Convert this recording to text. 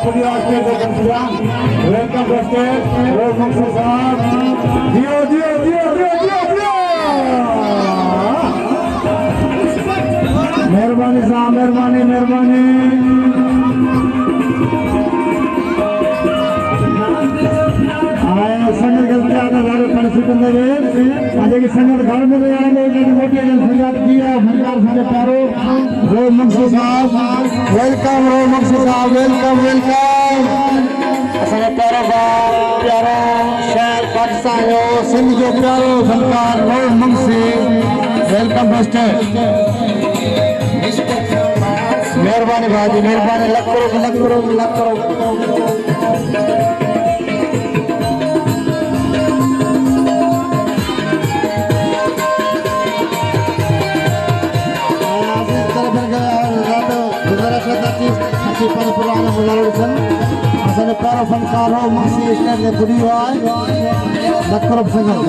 पुलिया stage welcome stage रोज मुंशी साहब दियो दियो दियो दियो दियो दियो मेहरबानी साहब मेहरबानी मेहरबानी संगत गलती आधा घर परिस्थिति अजय की संगत घर में आने मोटी संगत किया भंडार सारे प्यारो रो मुंशी साहब वेलकम रो मुंशी साहब वेलकम वेलकम सारे प्यारो प्यारो शहर पाकिस्तान जो सिंध जो प्यारो फनकार रो मुंशी वेलकम फर्स्ट मेहरबानी भाजी मेहरबानी लख करो लख करो लख करो para fangkaro masih istilah kudiwai, nak korupsi kan?